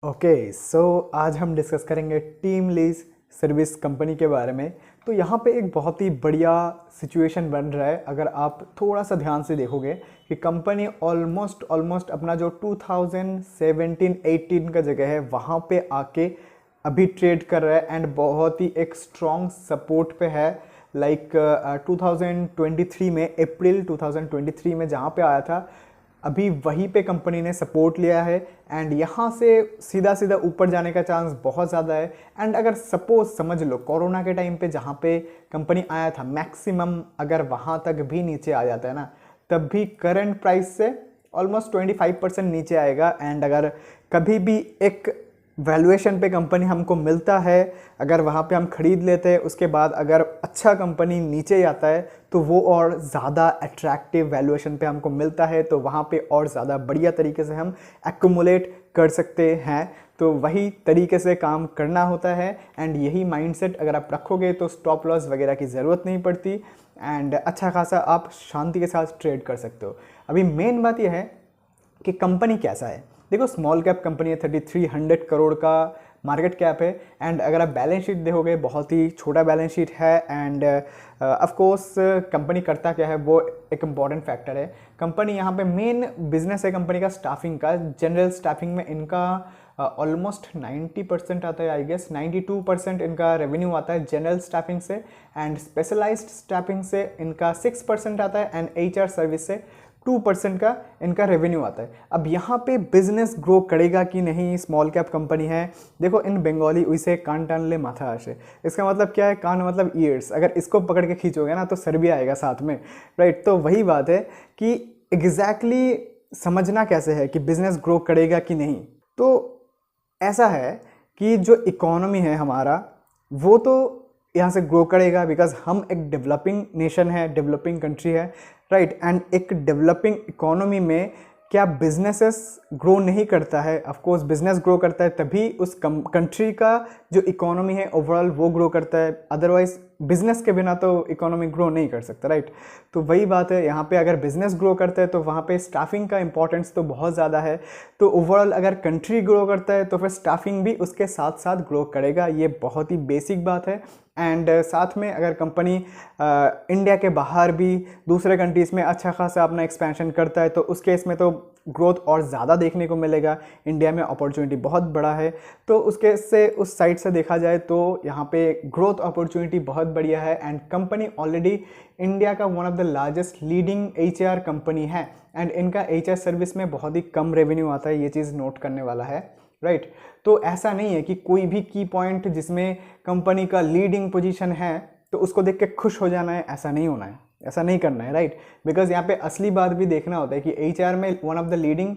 Okay so आज हम discuss करेंगे टीम लीज सर्विस कंपनी के बारे में। तो यहाँ पे एक बहुत ही बढ़िया सिचुएशन बन रहा है अगर आप थोड़ा सा ध्यान से देखोगे कि कंपनी ऑलमोस्ट अपना जो 2017-18 का जगह है वहाँ पे आके अभी ट्रेड कर रहा है एंड बहुत ही एक स्ट्रॉन्ग सपोर्ट पे है। लाइक 2023 में अप्रैल 2023 में जहाँ पे आया था अभी वहीं पे कंपनी ने सपोर्ट लिया है एंड यहाँ से सीधा सीधा ऊपर जाने का चांस बहुत ज़्यादा है। एंड अगर सपोज समझ लो कोरोना के टाइम पे जहाँ पे कंपनी आया था मैक्सिमम अगर वहाँ तक भी नीचे आ जाता है ना, तब भी करंट प्राइस से ऑलमोस्ट 25% नीचे आएगा। एंड अगर कभी भी एक वैल्यूएशन पे कंपनी हमको मिलता है, अगर वहाँ पे हम खरीद लेते हैं, उसके बाद अगर अच्छा कंपनी नीचे जाता है तो वो और ज़्यादा अट्रैक्टिव वैल्यूएशन पे हमको मिलता है, तो वहाँ पे और ज़्यादा बढ़िया तरीके से हम एक्यूमुलेट कर सकते हैं। तो वही तरीके से काम करना होता है एंड यही माइंडसेट अगर आप रखोगे तो स्टॉप लॉस वगैरह की ज़रूरत नहीं पड़ती एंड अच्छा खासा आप शांति के साथ ट्रेड कर सकते हो। अभी मेन बात यह है कि कंपनी कैसा है। देखो स्मॉल कैप कंपनी है, 3300 करोड़ का मार्केट कैप है एंड अगर आप बैलेंस शीट देखोगे बहुत ही छोटा बैलेंस शीट है एंड ऑफ कोर्स कंपनी करता क्या है वो एक इम्पॉर्टेंट फैक्टर है। कंपनी यहाँ पे मेन बिजनेस है कंपनी का स्टाफिंग का। जनरल स्टाफिंग में इनका ऑलमोस्ट 90% आता है, आई गेस 92% इनका रेवेन्यू आता है जनरल स्टाफिंग से एंड स्पेशलाइज्ड स्टाफिंग से इनका 6% आता है एंड HR सर्विस से 2% का इनका रेवेन्यू आता है। अब यहाँ पे बिजनेस ग्रो करेगा कि नहीं, स्मॉल कैप कंपनी है। देखो इन बंगाली उसे कान टान ले माथा आशे, इसका मतलब क्या है, कान मतलब ईयर्स, अगर इसको पकड़ के खींचोगे ना तो सर भी आएगा साथ में, राइट। तो वही बात है कि एग्जैक्टली समझना कैसे है कि बिजनेस ग्रो करेगा कि नहीं। तो ऐसा है कि जो इकोनॉमी है हमारा वो तो यहाँ से ग्रो करेगा बिकॉज हम एक डेवलपिंग नेशन है, डेवलपिंग कंट्री है, राइट। एंड एक डेवलपिंग इकोनॉमी में क्या बिजनेसेस ग्रो नहीं करता है? ऑफ कोर्स बिजनेस ग्रो करता है तभी उस कंट्री का जो इकोनॉमी है ओवरऑल वो ग्रो करता है, अदरवाइज बिजनेस के बिना तो इकोनॉमी ग्रो नहीं कर सकता, राइट। तो वही बात है यहाँ पे, अगर बिजनेस ग्रो करता है तो वहाँ पे स्टाफिंग का इंपॉर्टेंस तो बहुत ज़्यादा है। तो ओवरऑल अगर कंट्री ग्रो करता है तो फिर स्टाफिंग भी उसके साथ साथ ग्रो करेगा, ये बहुत ही बेसिक बात है। एंड साथ में अगर कंपनी इंडिया के बाहर भी दूसरे कंट्रीज़ में अच्छा खासा अपना एक्सपेंशन करता है तो उस केस में तो ग्रोथ और ज़्यादा देखने को मिलेगा। इंडिया में अपॉर्चुनिटी बहुत बड़ा है, तो उसके से उस साइड से देखा जाए तो यहाँ पे ग्रोथ अपॉर्चुनिटी बहुत बढ़िया है। एंड कंपनी ऑलरेडी इंडिया का one of the largest leading HR company है एंड इनका HR सर्विस में बहुत ही कम रेवेन्यू आता है, ये चीज़ नोट करने वाला है, राइट। तो ऐसा नहीं है कि कोई भी की पॉइंट जिसमें कंपनी का लीडिंग पोजीशन है तो उसको देख के खुश हो जाना है, ऐसा नहीं होना है, ऐसा नहीं करना है, राइट। बिकॉज यहाँ पे असली बात भी देखना होता है कि HR में one of the leading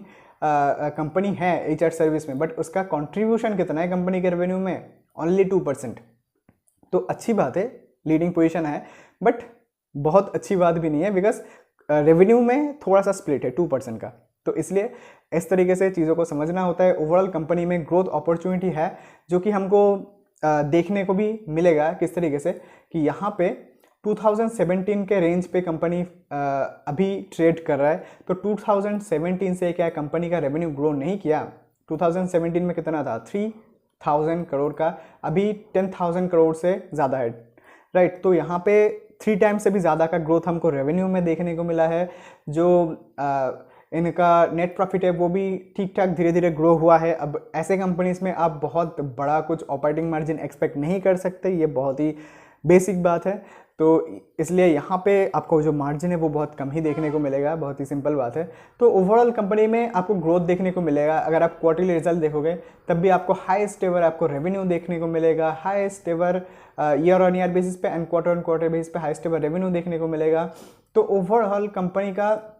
company है HR सर्विस में, बट उसका कंट्रीब्यूशन कितना है कंपनी के रेवेन्यू में? ओनली 2%। तो अच्छी बात है, लीडिंग पोजीशन है, बट बहुत अच्छी बात भी नहीं है बिकॉज रेवेन्यू में थोड़ा सा स्प्लिट है 2% का। तो इसलिए इस तरीके से चीज़ों को समझना होता है। ओवरऑल कंपनी में ग्रोथ अपॉर्चुनिटी है जो कि हमको देखने को भी मिलेगा किस तरीके से कि यहाँ पे 2017 के रेंज पे कंपनी अभी ट्रेड कर रहा है। तो 2017 से क्या कंपनी का रेवेन्यू ग्रो नहीं किया? 2017 में कितना था? 3000 करोड़ का, अभी 10,000 करोड़ से ज़्यादा है, राइट। तो यहाँ पे 3 टाइम्स से भी ज़्यादा का ग्रोथ हमको रेवेन्यू में देखने को मिला है। जो इनका नेट प्रॉफिट है वो भी ठीक ठाक धीरे धीरे ग्रो हुआ है। अब ऐसे कंपनीज में आप बहुत बड़ा कुछ ऑपरेटिंग मार्जिन एक्सपेक्ट नहीं कर सकते, ये बहुत ही बेसिक बात है। तो इसलिए यहाँ पे आपको जो मार्जिन है वो बहुत कम ही देखने को मिलेगा, बहुत ही सिंपल बात है। तो ओवरऑल कंपनी में आपको ग्रोथ देखने को मिलेगा। अगर आप क्वार्टरली रिजल्ट देखोगे तब भी आपको हाईएस्ट एवर आपको रेवेन्यू देखने को मिलेगा, highest ever year on year basis पे and quarter on quarter basis पे हाईएस्ट एवर रेवेन्यू देखने को मिलेगा। तो ओवरऑल कंपनी का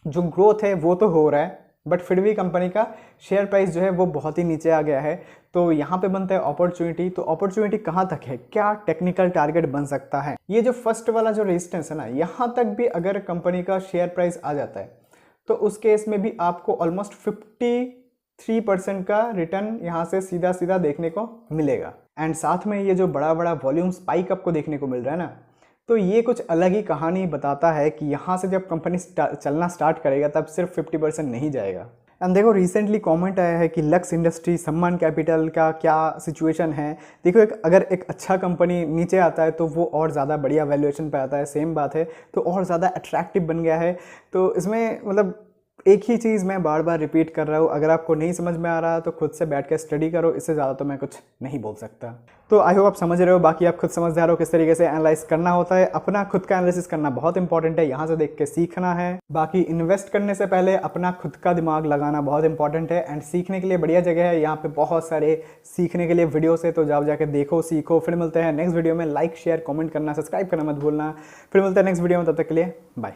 जो ग्रोथ है वो तो हो रहा है, बट फिर भी कंपनी का शेयर प्राइस जो है वो बहुत ही नीचे आ गया है। तो यहाँ पे बनता है अपॉर्चुनिटी। तो अपॉर्चुनिटी कहाँ तक है, क्या टेक्निकल टारगेट बन सकता है? ये जो फर्स्ट वाला जो रेजिस्टेंस है ना, यहाँ तक भी अगर कंपनी का शेयर प्राइस आ जाता है तो उस केस में भी आपको ऑलमोस्ट 53% का रिटर्न यहाँ से सीधा सीधा देखने को मिलेगा। एंड साथ में ये जो बड़ा बड़ा वॉल्यूम स्पाइक आपको देखने को मिल रहा है ना, तो ये कुछ अलग ही कहानी बताता है कि यहाँ से जब कंपनी चलना स्टार्ट करेगा तब सिर्फ 50% नहीं जाएगा। एंड देखो रिसेंटली कमेंट आया है कि लक्स इंडस्ट्री सम्मान कैपिटल का क्या सिचुएशन है। देखो अगर एक अच्छा कंपनी नीचे आता है तो वो और ज़्यादा बढ़िया वैल्यूएशन पे आता है, सेम बात है, तो और ज़्यादा अट्रैक्टिव बन गया है। तो इसमें मतलब एक ही चीज़ मैं बार बार रिपीट कर रहा हूँ, अगर आपको नहीं समझ में आ रहा तो खुद से बैठ कर स्टडी करो, इससे ज़्यादा तो मैं कुछ नहीं बोल सकता। तो आई होप आप समझ रहे हो, बाकी आप खुद समझदार हो किस तरीके से एनालाइज करना होता है। अपना खुद का एनालिसिस करना बहुत इंपॉर्टेंट है, यहाँ से देख के सीखना है। बाकी इन्वेस्ट करने से पहले अपना खुद का दिमाग लगाना बहुत इंपॉर्टेंट है। एंड सीखने के लिए बढ़िया जगह है, यहाँ पे बहुत सारे सीखने के लिए वीडियोस है, तो जाओ जाके देखो सीखो। फिर मिलते हैं नेक्स्ट वीडियो में। लाइक शेयर कमेंट करना सब्सक्राइब करना मत भूलना। फिर मिलते हैं नेक्स्ट वीडियो में, तब तक के लिए बाय।